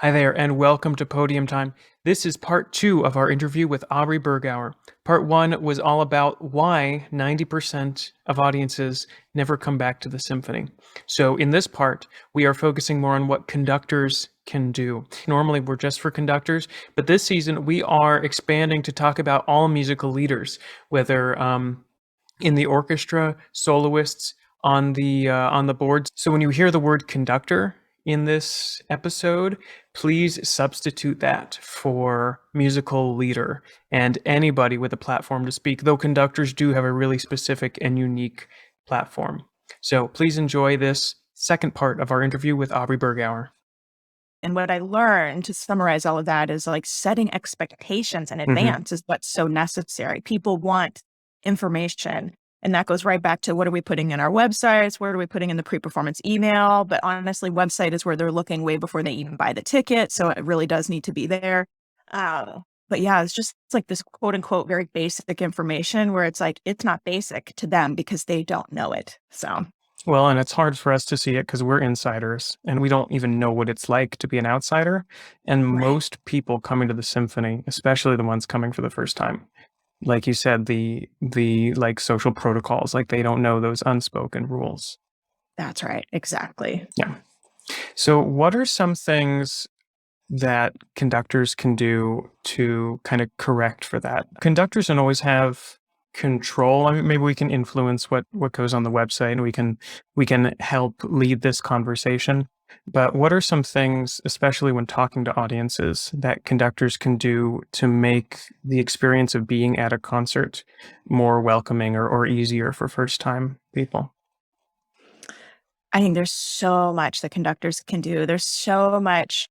Hi there, and welcome to Podium Time. This is part two of our interview with Aubrey Bergauer. Part one was all about why 90% of audiences never come back to the symphony. So, in this part, we are focusing more on what conductors can do. Normally, we're just for conductors, but this season we are expanding to talk about all musical leaders, whether in the orchestra, soloists, on the boards. So, when you hear the word conductor in this episode, please substitute that for musical leader and anybody with a platform to speak, though conductors do have a really specific and unique platform. So please enjoy this second part of our interview with Aubrey Bergauer. And what I learned to summarize all of that is like setting expectations in advance is what's so necessary. People want information. And that goes right back to what are we putting in our websites? Where are we putting in the pre-performance email? But honestly, website is where they're looking way before they even buy the ticket. So it really does need to be there. But yeah, it's like this quote unquote very basic information where it's like, it's not basic to them because they don't know it. So Well, and it's hard for us to see it because we're insiders and we don't even know what it's like to be an outsider. And right. most people coming to the symphony, especially the ones coming for the first time, like you said, the like social protocols, like they don't know those unspoken rules. That's right. Exactly. Yeah. So what are some things that conductors can do to kind of correct for that? Conductors don't always have control. I mean, maybe we can influence what goes on the website and we can help lead this conversation. But what are some things, especially when talking to audiences, that conductors can do to make the experience of being at a concert more welcoming or easier for first time people? I think there's so much that conductors can do. There's so much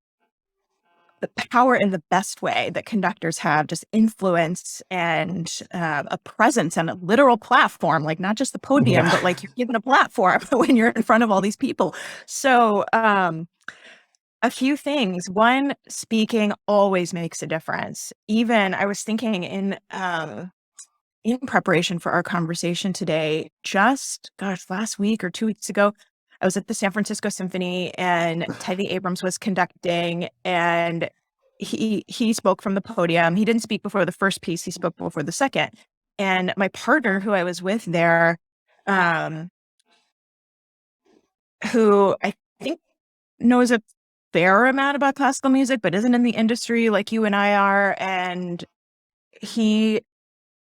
the power in the best way that conductors have, just influence and a presence and a literal platform, like not just the podium, Yeah. but like you're given a platform when you're in front of all these people. So a few things. One, speaking always makes a difference. Even I was thinking in preparation for our conversation today, just gosh, last week or 2 weeks ago, I was at the San Francisco Symphony and Teddy Abrams was conducting and he spoke from the podium. He didn't speak before the first piece, he spoke before the second. And my partner who I was with there, um, who I think knows a fair amount about classical music, but isn't in the industry like you and I are. And he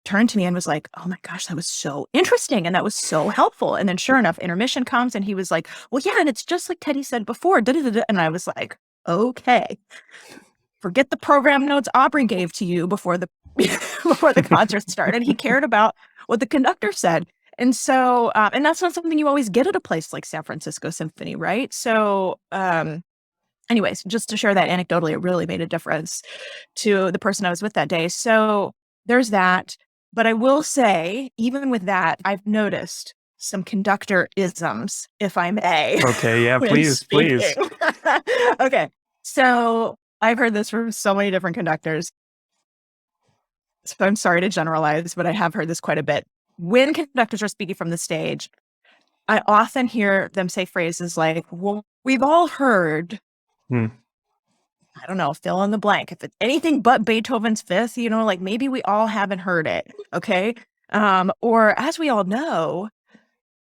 turned to me and was like, "Oh my gosh, that was so interesting. And that was so helpful." And then sure enough, intermission comes and he was like, "Well, yeah, and it's just like Teddy said before." Da, da, da, da. And I was like, okay, forget the program notes Aubrey gave to you before the before the concert started. He cared about what the conductor said. And so, and that's not something you always get at a place like San Francisco Symphony, right? So, anyways, just to share that anecdotally, it really made a difference to the person I was with that day. So there's that. But I will say, even with that, I've noticed some conductor isms, if I may, Okay, yeah, when please, speaking. please. Okay. So I've heard this from so many different conductors. So I'm sorry to generalize, but I have heard this quite a bit. When conductors are speaking from the stage, I often hear them say phrases like, "Well, we've all heard," Hmm. I don't know, fill in the blank. If it's anything but Beethoven's Fifth, like maybe we all haven't heard it. Okay. Or as we all know,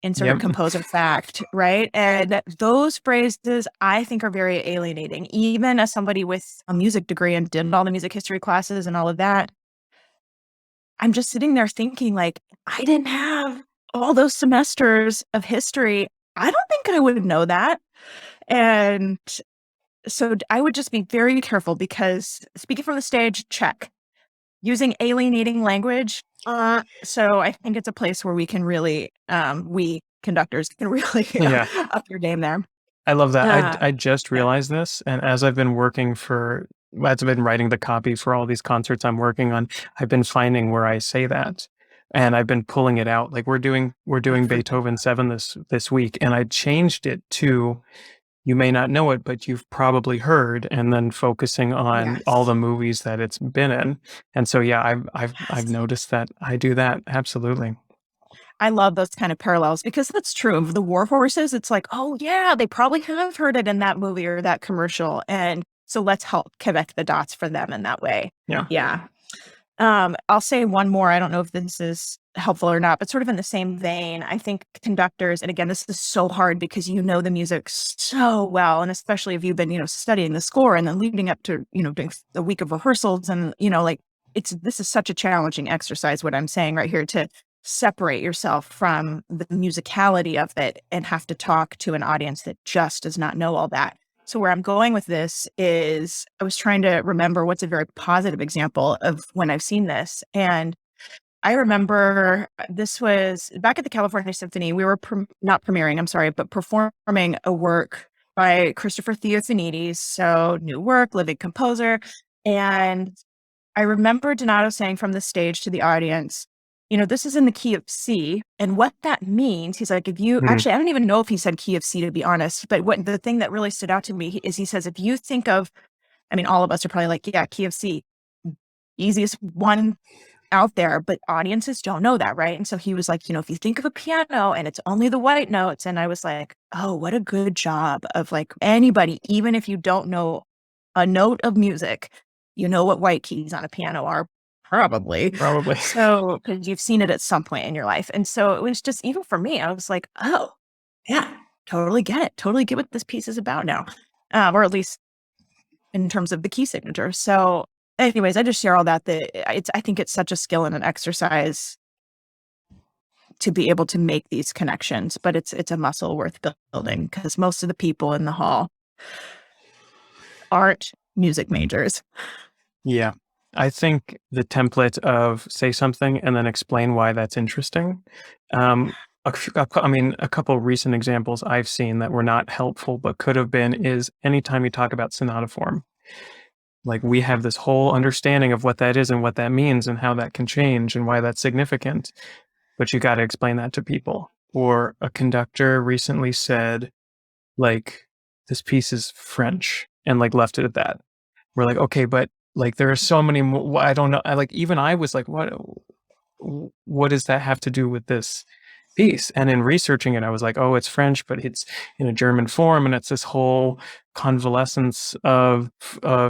insert a Yep. composer fact, right? And those phrases I think are very alienating. Even as somebody with a music degree and did all the music history classes and all of that, I'm just sitting there thinking, like, I didn't have all those semesters of history. I don't think I would know that. And so I would just be very careful because speaking from the stage, check. Using alienating language. So I think it's a place where we can really, we conductors can really Yeah. up your game there. I love that. Uh, I just yeah. realized this, and as I've been as I've been writing the copy for all these concerts I'm working on, I've been finding where I say that, and I've been pulling it out. Like we're doing Beethoven 7 this week, and I changed it to you may not know it, but you've probably heard, and then focusing on all Yes. the movies that it's been in. And so yeah, I've Yes. noticed that I do that absolutely. I love those kind of parallels because that's true. Of the war horses, it's like, oh yeah, they probably have heard it in that movie or that commercial. And So let's help connect the dots for them in that way. Yeah. Yeah. I'll say one more. I don't know if this is helpful or not, but sort of in the same vein, I think conductors, and again, this is so hard because you know the music so well, and especially if you've been, studying the score and then leading up to, doing a week of rehearsals, and like this is such a challenging exercise. What I'm saying right here, to separate yourself from the musicality of it and have to talk to an audience that just does not know all that. So where I'm going with this is I was trying to remember what's a very positive example of when I've seen this. And I remember this was back at the California Symphony. We were not premiering, I'm sorry, but performing a work by Christopher Theophanides. So new work, living composer. And I remember Donato saying from the stage to the audience, this is in the key of C. And what that means, he's like, actually, I don't even know if he said key of C, to be honest. But the thing that really stood out to me is he says, if you think of, all of us are probably like, yeah, key of C, easiest one out there, but audiences don't know that, right? And so he was like, if you think of a piano and it's only the white notes. And I was like, oh, what a good job of like anybody, even if you don't know a note of music, what white keys on a piano are. Probably. So, because you've seen it at some point in your life. And so it was just, even for me, I was like, oh, yeah, totally get it. Totally get what this piece is about now. Or at least in terms of the key signature. So anyways, I just share all that I think it's such a skill and an exercise to be able to make these connections, but it's a muscle worth building because most of the people in the hall aren't music majors. Yeah. I think the template of say something and then explain why that's interesting. A couple recent examples I've seen that were not helpful but could have been is anytime you talk about sonata form. Like we have this whole understanding of what that is and what that means and how that can change and why that's significant. But you got to explain that to people. Or a conductor recently said, like, this piece is French and like left it at that. We're like, okay, but like there are so many more, I don't know. Even I was like, what does that have to do with this piece? And in researching it, I was like, oh, it's French, but it's in a German form. And it's this whole convalescence of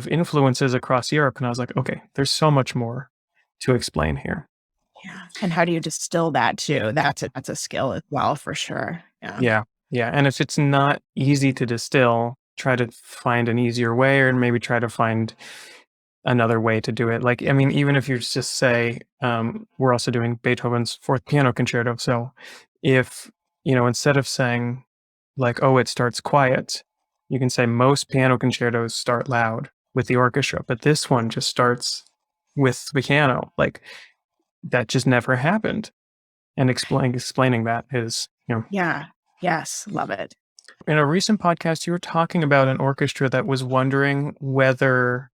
influences across Europe. And I was like, okay, there's so much more to explain here. Yeah. And how do you distill that too? That's a skill as well, for sure. Yeah. And if it's not easy to distill, try to find an easier way, or maybe try to find another way to do it. Like, even if you just say, we're also doing Beethoven's Fourth Piano Concerto. So if, instead of saying like, oh, it starts quiet, you can say most piano concertos start loud with the orchestra, but this one just starts with the piano. Like that just never happened. And explaining that is, Yeah. Yes. Love it. In a recent podcast, you were talking about an orchestra that was wondering whether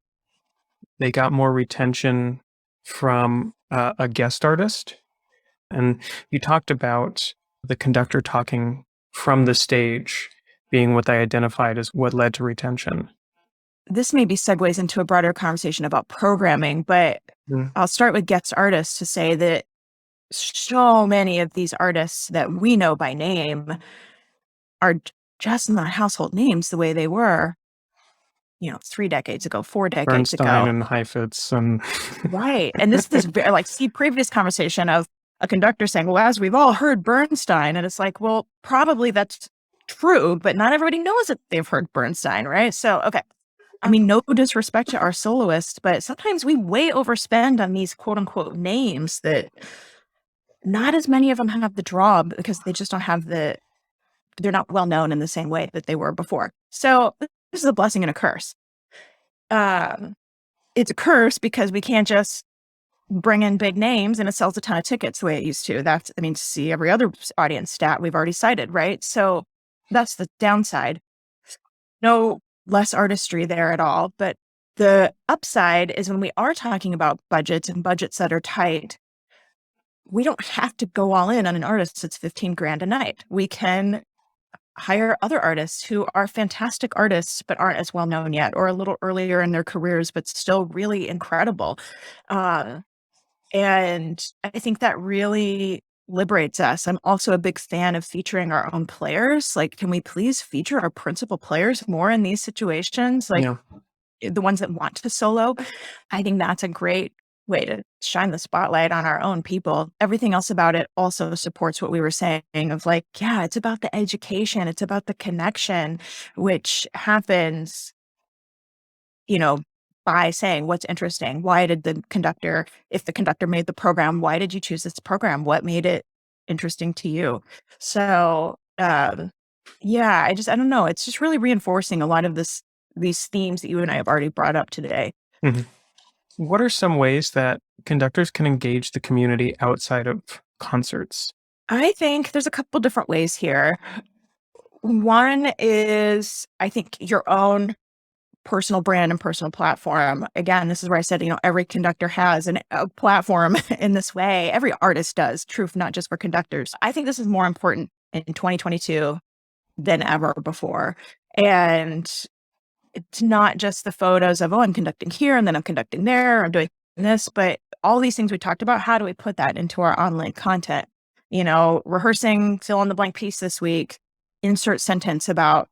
they got more retention from a guest artist. And you talked about the conductor talking from the stage being what they identified as what led to retention. This maybe segues into a broader conversation about programming, but I'll start with guest artists to say that so many of these artists that we know by name are just not household names the way they were, 3 decades ago, 4 decades ago. Bernstein and Heifetz and right. And this is previous conversation of a conductor saying, well, as we've all heard Bernstein, and it's like, well, probably that's true, but not everybody knows that they've heard Bernstein, right? So, okay. No disrespect to our soloists, but sometimes we way overspend on these quote unquote names that not as many of them have the draw because they just don't have they're not well known in the same way that they were before. So this is a blessing and a curse. It's a curse because we can't just bring in big names and it sells a ton of tickets the way it used to. See every other audience stat we've already cited, right? So that's the downside. No less artistry there at all. But the upside is when we are talking about budgets and budgets that are tight, we don't have to go all in on an artist that's $15,000 a night. We can hire other artists who are fantastic artists, but aren't as well known yet, or a little earlier in their careers, but still really incredible. And I think that really liberates us. I'm also a big fan of featuring our own players. Like, can we please feature our principal players more in these situations? Like, the ones that want to solo. I think that's a great way to shine the spotlight on our own people. Everything else about it also supports what we were saying of like, yeah, it's about the education, it's about the connection, which happens, by saying what's interesting. Why did if the conductor made the program, why did you choose this program? What made it interesting to you? So, yeah, I don't know. It's just really reinforcing a lot of these themes that you and I have already brought up today. Mhm. What are some ways that conductors can engage the community outside of concerts? I think there's a couple different ways here. One is, I think, your own personal brand and personal platform. Again, this is where I said, every conductor has a platform in this way. Every artist does, truth, not just for conductors. I think this is more important in 2022 than ever before. And it's not just the photos of, oh, I'm conducting here and then I'm conducting there, I'm doing this, but all these things we talked about, how do we put that into our online content? Rehearsing fill in the blank piece this week, insert sentence about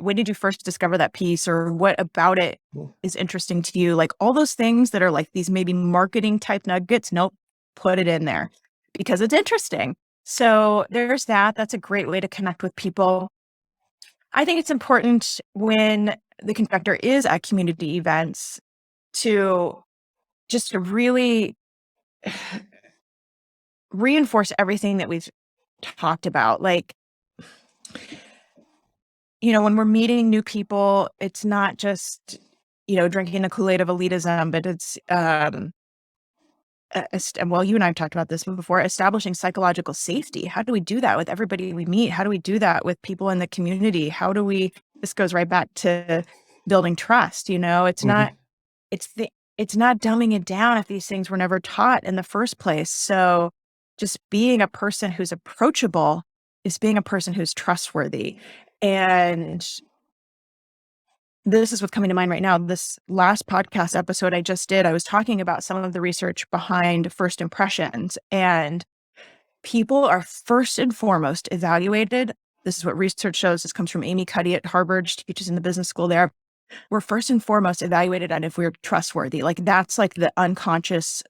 when did you first discover that piece, or what about it is interesting to you? Like all those things that are like these maybe marketing type nuggets. Nope, put it in there because it's interesting. So there's that. That's a great way to connect with people. I think it's important when the conductor is at community events to just to really reinforce everything that we've talked about. Like, when we're meeting new people, it's not just, drinking the Kool-Aid of elitism, but it's, well, you and I have talked about this before, establishing psychological safety. How do we do that with everybody we meet? How do we do that with people in the community? This goes right back to building trust. It's Mhm. not, it's not dumbing it down if these things were never taught in the first place. So just being a person who's approachable is being a person who's trustworthy. And this is what's coming to mind right now. This last podcast episode I just did, I was talking about some of the research behind first impressions, and people are first and foremost evaluated. This is what research shows. This comes from Amy Cuddy at Harvard. She teaches in the business school there. We're first and foremost evaluated on if we're trustworthy. Like that's like the unconscious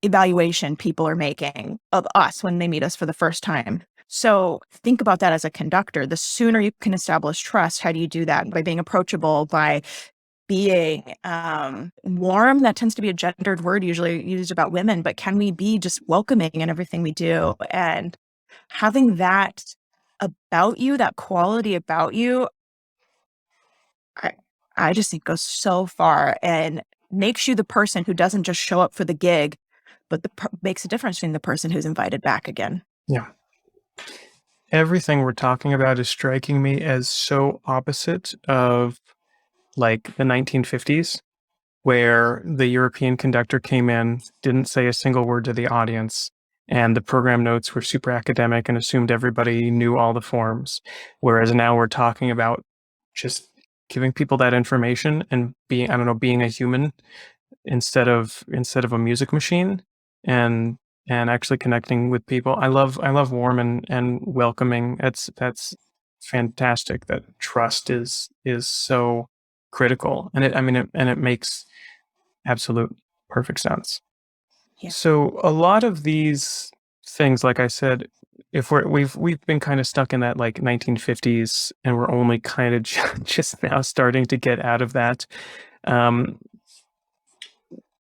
evaluation people are making of us when they meet us for the first time. So think about that as a conductor. The sooner you can establish trust, how do you do that? By being approachable, by being warm. That tends to be a gendered word usually used about women, but can we be just welcoming in everything we do? And having that about you, that quality about you, I just think goes so far and makes you the person who doesn't just show up for the gig, but makes a difference between the person who's invited back again. Yeah. Everything we're talking about is striking me as so opposite of like the 1950s, where the European conductor came in, didn't say a single word to the audience, and the program notes were super academic and assumed everybody knew all the forms. Whereas now we're talking about just giving people that information and being a human instead of a music machine, and actually connecting with people. I love warm and welcoming. That's fantastic. That trust is so critical, and it makes absolute perfect sense. Yeah. So a lot of these things, like I said, if we've been kind of stuck in that like 1950s, and we're only kind of just now starting to get out of that. Um,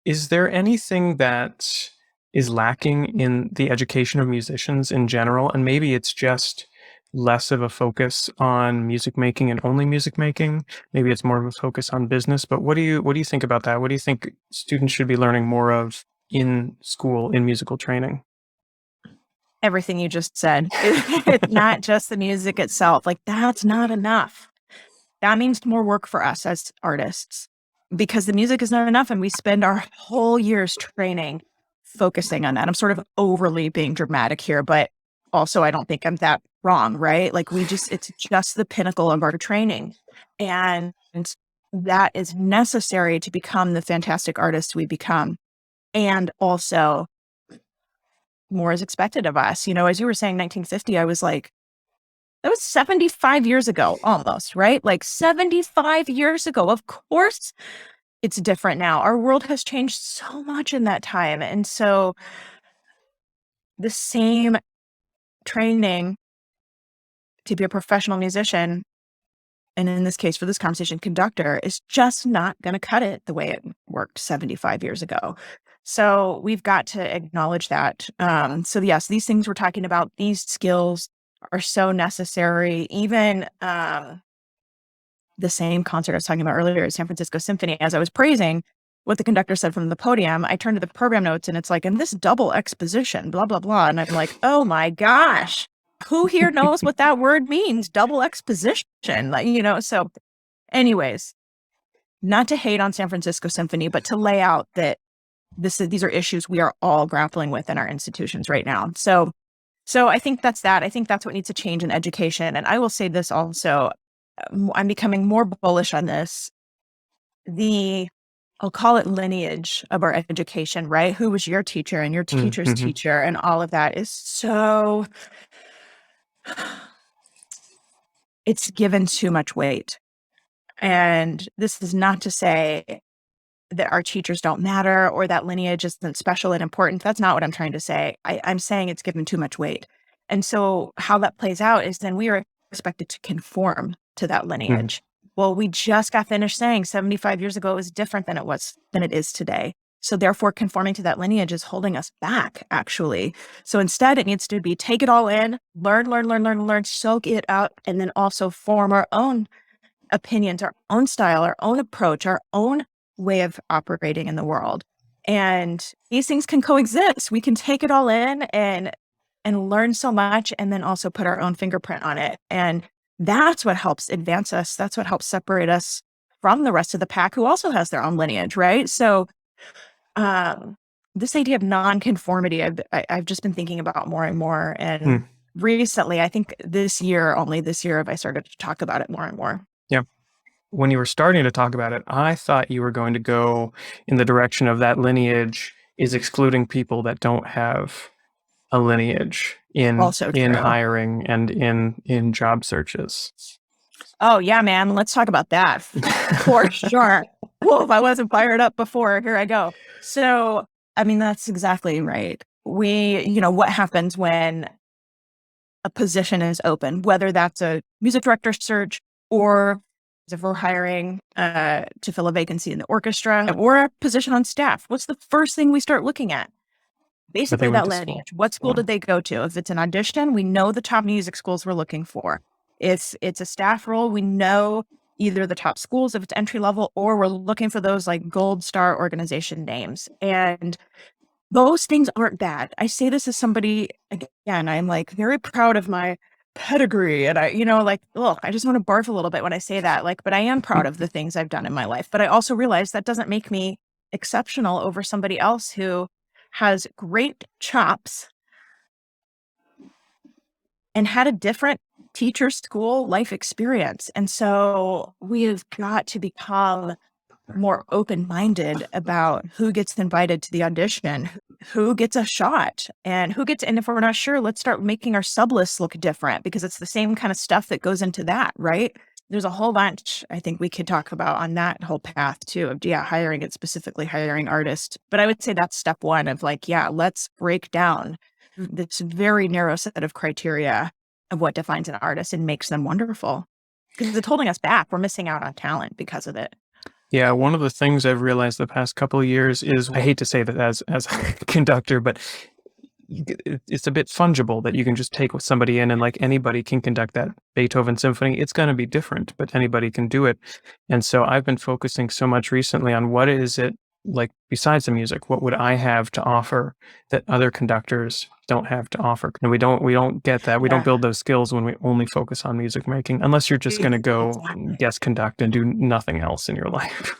is there anything that is lacking in the education of musicians in general? And maybe it's just less of a focus on music making and only music making. Maybe it's more of a focus on business. But what do you think about that? What do you think students should be learning more of in school in musical training? Everything you just said. It's not just the music itself. Like that's not enough. That means more work for us as artists because the music is not enough. And we spend our whole years training, focusing on that. I'm sort of overly being dramatic here, but also I don't think I'm that wrong, right? Like it's just the pinnacle of our training. And that is necessary to become the fantastic artists we become. And also more is expected of us. As you were saying, 1950, I was like, That was 75 years ago, almost, right? Like 75 years ago. Of course, it's different now. Our world has changed so much in that time. And so the same training to be a professional musician, and in this case, for this conversation, conductor, is just not going to cut it the way it worked 75 years ago. So we've got to acknowledge that. So yes, these things we're talking about, these skills are so necessary. Even the same concert I was talking about earlier at San Francisco Symphony, as I was praising what the conductor said from the podium, I turned to the program notes and it's like, and this double exposition, blah, blah, blah. And I'm like, oh my gosh, who here knows what that word means? Double exposition, like, you know, so anyways, not to hate on San Francisco Symphony, but to lay out that these are issues we are all grappling with in our institutions right now. So I think that's that. I think that's what needs to change in education. And I will say this also, I'm becoming more bullish on this. I'll call it lineage of our education, right? Who was your teacher and your teacher's teacher and all of that is so, it's given too much weight. And this is not to say that our teachers don't matter or that lineage isn't special and important. That's not what I'm trying to say. I'm saying it's given too much weight. And so how that plays out is then we are expected to conform to that lineage. Well, we just got finished saying 75 years ago it was different than it is today. So therefore, conforming to that lineage is holding us back, actually. So instead, it needs to be take it all in, learn, soak it up, and then also form our own opinions, our own style, our own approach, our own way of operating in the world. And these things can coexist. We can take it all in and learn so much and then also put our own fingerprint on it. And that's what helps advance us. That's what helps separate us from the rest of the pack who also has their own lineage, right? So this idea of non-conformity, I've just been thinking about more and more. And recently, I think only this year, have I started to talk about it more and more. Yeah. When you were starting to talk about it, I thought you were going to go in the direction of that lineage is excluding people that don't have a lineage in hiring and in job searches. Oh yeah, man. Let's talk about that for sure. Well, if I wasn't fired up before, here I go. So, I mean, that's exactly right. What happens when a position is open, whether that's a music director search or if we're hiring to fill a vacancy in the orchestra or a position on staff, what's the first thing we start looking at? Basically that lineage. What school did they go to? If it's an audition, we know the top music schools we're looking for. If it's a staff role, we know either the top schools if it's entry level, or we're looking for those like gold star organization names. And those things aren't bad. I say this as somebody, again, I'm like very proud of my pedigree. And I just want to barf a little bit when I say that, but I am proud of the things I've done in my life. But I also realize that doesn't make me exceptional over somebody else who has great chops and had a different teacher school life experience. And so we have got to become more open-minded about who gets invited to the audition, who gets a shot, and if we're not sure, let's start making our sub lists look different because it's the same kind of stuff that goes into that, right? There's a whole bunch I think we could talk about on that whole path too of hiring and specifically hiring artists. But I would say that's step one of let's break down this very narrow set of criteria of what defines an artist and makes them wonderful. Because it's holding us back. We're missing out on talent because of it. Yeah, one of the things I've realized the past couple of years is, I hate to say that as a conductor, but it's a bit fungible that you can just take somebody in and anybody can conduct that Beethoven symphony. It's going to be different, but anybody can do it. And so I've been focusing so much recently on what is it besides the music, what would I have to offer that other conductors don't have to offer? And we don't get that. We don't build those skills when we only focus on music making, unless you're just going to go guest conduct and do nothing else in your life.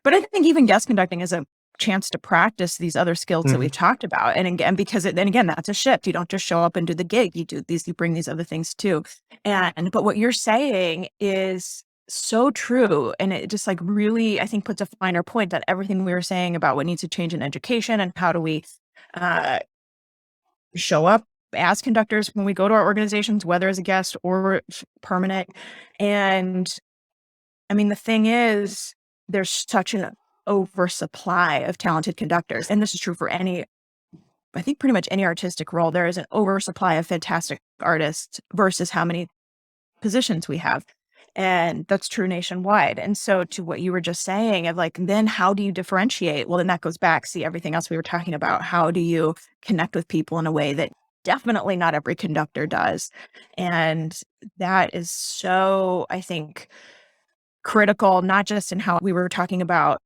But I think even guest conducting is a chance to practice these other skills that we've talked about. And again, that's a shift. You don't just show up and do the gig. You bring these other things too. But what you're saying is so true. And it just really, I think, puts a finer point on everything we were saying about what needs to change in education and how do we show up as conductors when we go to our organizations, whether as a guest or permanent. And I mean, the thing is, there's such an oversupply of talented conductors. And this is true for I think pretty much any artistic role. There is an oversupply of fantastic artists versus how many positions we have. And that's true nationwide. And so to what you were just saying of like, then how do you differentiate? Well, then that goes back, see everything else we were talking about. How do you connect with people in a way that definitely not every conductor does? And that is so, I think, critical, not just in how we were talking about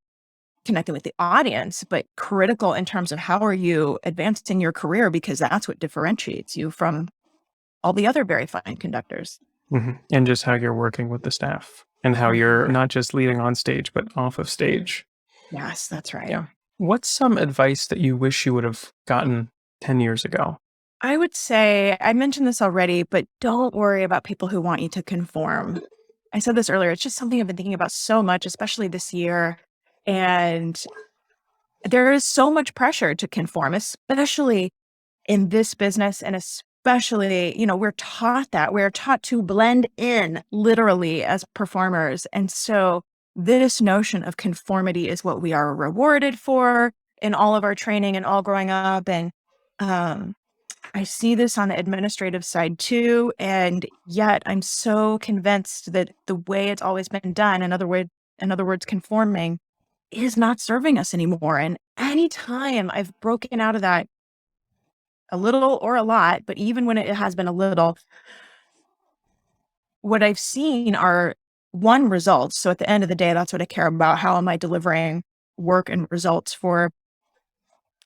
connecting with the audience, but critical in terms of how are you advancing your career, because that's what differentiates you from all the other very fine conductors. And just how you're working with the staff and how you're not just leading on stage, but off of stage. Yes, that's right. Yeah. What's some advice that you wish you would have gotten 10 years ago? I would say, I mentioned this already, but don't worry about people who want you to conform. I said this earlier. It's just something I've been thinking about so much, especially this year. And there is so much pressure to conform, especially in this business. And especially, we're taught that. We're taught to blend in literally as performers. And so this notion of conformity is what we are rewarded for in all of our training and all growing up. And I see this on the administrative side too. And yet I'm so convinced that the way it's always been done, in other words, conforming, is not serving us anymore. And anytime I've broken out of that a little or a lot, but even when it has been a little, what I've seen are results. So at the end of the day, that's what I care about. How am I delivering work and results for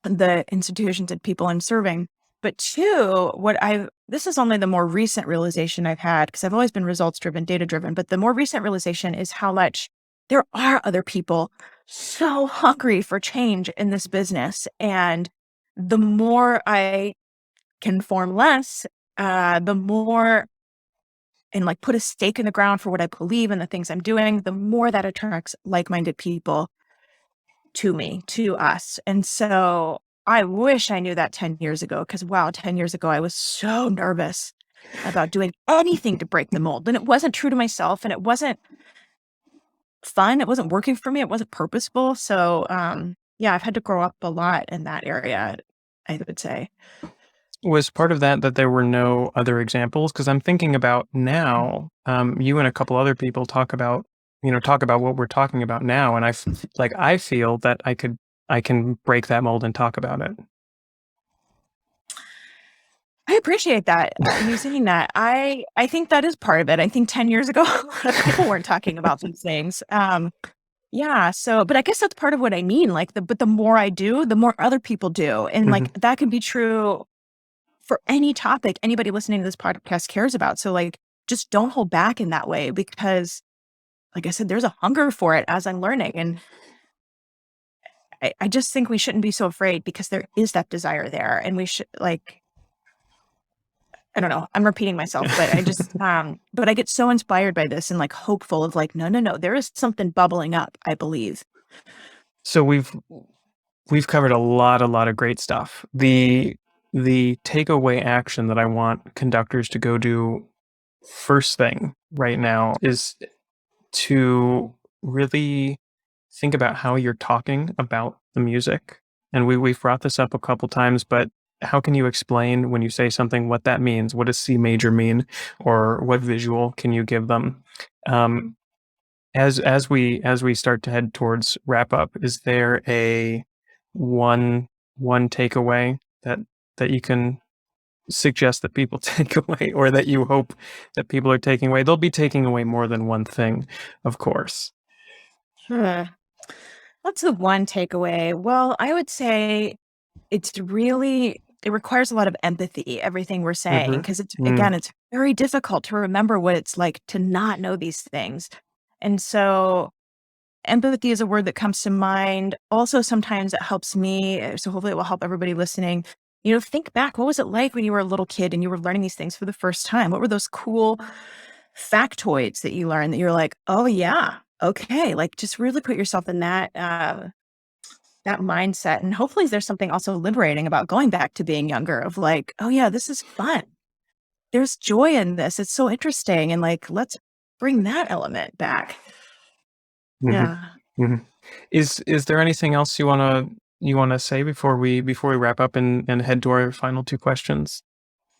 the institutions and people I'm serving? But two, this is only the more recent realization I've had, because I've always been results driven, data driven, but the more recent realization is how much there are other people so hungry for change in this business. And the more I conform less, the more, and like put a stake in the ground for what I believe in the things I'm doing, the more that attracts like-minded people to me, to us. And so I wish I knew that 10 years ago, because wow, 10 years ago, I was so nervous about doing anything to break the mold. And it wasn't true to myself, and it wasn't fun. It wasn't working for me. It wasn't purposeful. So yeah, I've had to grow up a lot in that area, I would say. Was part of that there were no other examples? Because I'm thinking about now, you and a couple other people talk about what we're talking about now, and I feel that I can break that mold and talk about it. I appreciate that, you saying that. I think that is part of it. I think 10 years ago, a lot of people weren't talking about these things. Yeah. So, but I guess that's part of what I mean. But the more I do, the more other people do. And like, that can be true for any topic anybody listening to this podcast cares about. So like, just don't hold back in that way, because like I said, there's a hunger for it as I'm learning. And I just think we shouldn't be so afraid, because there is that desire there. And we should, like, I don't know, I'm repeating myself, but I just, but I get so inspired by this and like hopeful of like, no, there is something bubbling up, I believe. So we've covered a lot of great stuff. The takeaway action that I want conductors to go do first thing right now is to really think about how you're talking about the music. And we've brought this up a couple times, but how can you explain when you say something, what that means? What does C major mean? Or what visual can you give them? As we start to head towards wrap up, is there a one takeaway that you can suggest that people take away, or that you hope that people are taking away? They'll be taking away more than one thing, of course. What's the one takeaway? Well, I would say it requires a lot of empathy, everything we're saying, because it's very difficult to remember what it's like to not know these things. And so empathy is a word that comes to mind. Also, sometimes it helps me. So hopefully it will help everybody listening. Think back. What was it like when you were a little kid and you were learning these things for the first time? What were those cool factoids that you learned that you're like, oh yeah, okay. Like, just really put yourself in that that mindset. And hopefully there's something also liberating about going back to being younger of like, oh yeah, this is fun. There's joy in this. It's so interesting. And like, let's bring that element back. Mhm. Yeah. Mhm. Is there anything else you wanna say before we wrap up and head to our final two questions?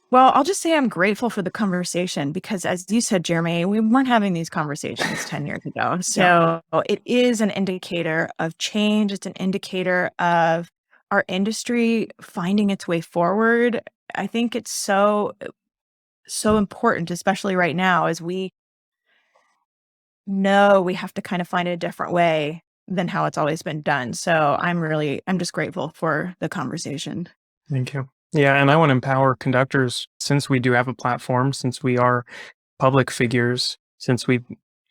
Well, I'll just say I'm grateful for the conversation because, as you said, Jeremy, we weren't having these conversations 10 years ago. So it is an indicator of change. It's an indicator of our industry finding its way forward. I think it's so important, especially right now, as we know we have to kind of find a different way than how it's always been done. So I'm just grateful for the conversation. Thank you. Yeah, and I want to empower conductors since we do have a platform, since we are public figures, since we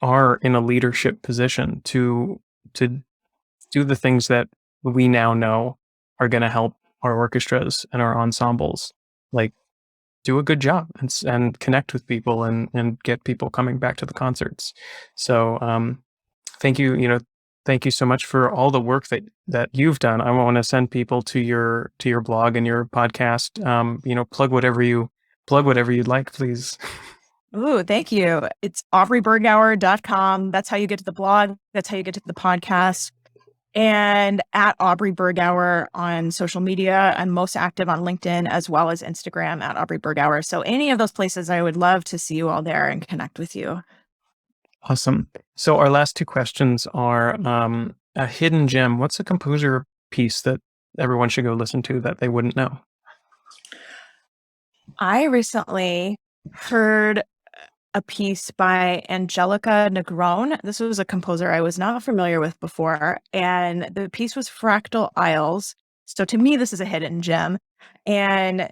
are in a leadership position to do the things that we now know are going to help our orchestras and our ensembles, like do a good job and connect with people and get people coming back to the concerts. So thank you, thank you so much for all the work that you've done. I want to send people to your blog and your podcast. Plug whatever you'd like, please. Ooh, thank you. It's aubreybergauer.com. That's how you get to the blog. That's how you get to the podcast. And at Aubrey Bergauer on social media. I'm most active on LinkedIn as well as Instagram at Aubrey Bergauer. So any of those places, I would love to see you all there and connect with you. Awesome. So our last two questions are a hidden gem. What's a composer piece that everyone should go listen to that they wouldn't know? I recently heard a piece by Angelica Negron. This was a composer I was not familiar with before, and the piece was Fractal Isles. So to me, this is a hidden gem. And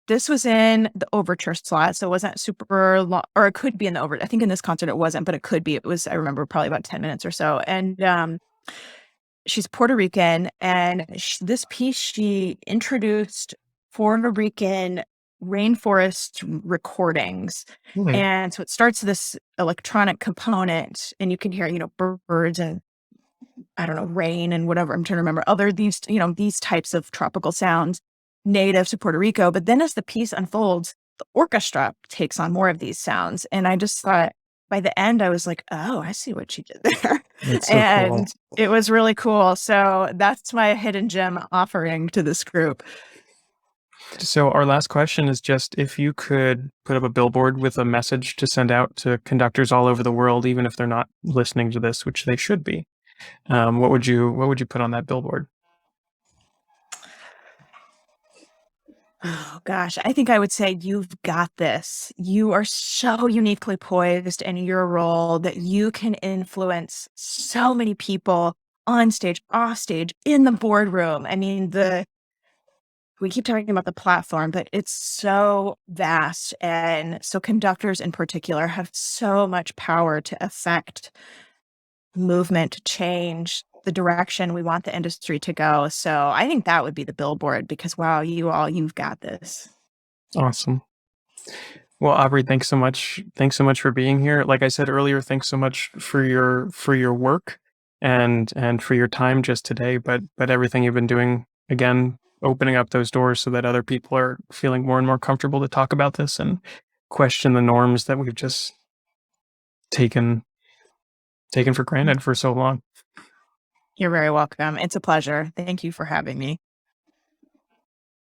this was in the overture slot, so it wasn't super long, or it could be in the over. I think in this concert it wasn't, but it could be. It was, I remember, probably about 10 minutes or so. And she's Puerto Rican, and this piece, she introduced Puerto Rican rainforest recordings. Really? And so it starts this electronic component, and you can hear, birds and I don't know, rain and whatever. I'm trying to remember these types of tropical sounds native to Puerto Rico. But then as the piece unfolds, the orchestra takes on more of these sounds. And I just thought by the end, I was like, oh, I see what she did there. That's so cool. And it was really cool. So that's my hidden gem offering to this group. So our last question is just if you could put up a billboard with a message to send out to conductors all over the world, even if they're not listening to this, which they should be, what would you put on that billboard? Oh gosh, I think I would say you've got this. You are so uniquely poised in your role that you can influence so many people on stage, off stage, in the boardroom. I mean, we keep talking about the platform, but it's so vast. And so conductors in particular have so much power to affect movement, change, the direction we want the industry to go. So I think that would be the billboard because wow, you've got this. Awesome. Well, Aubrey, thanks so much. Thanks so much for being here. Like I said earlier, thanks so much for your work and for your time just today, but everything you've been doing, again, opening up those doors so that other people are feeling more and more comfortable to talk about this and question the norms that we've just taken for granted for so long. You're very welcome. It's a pleasure. Thank you for having me.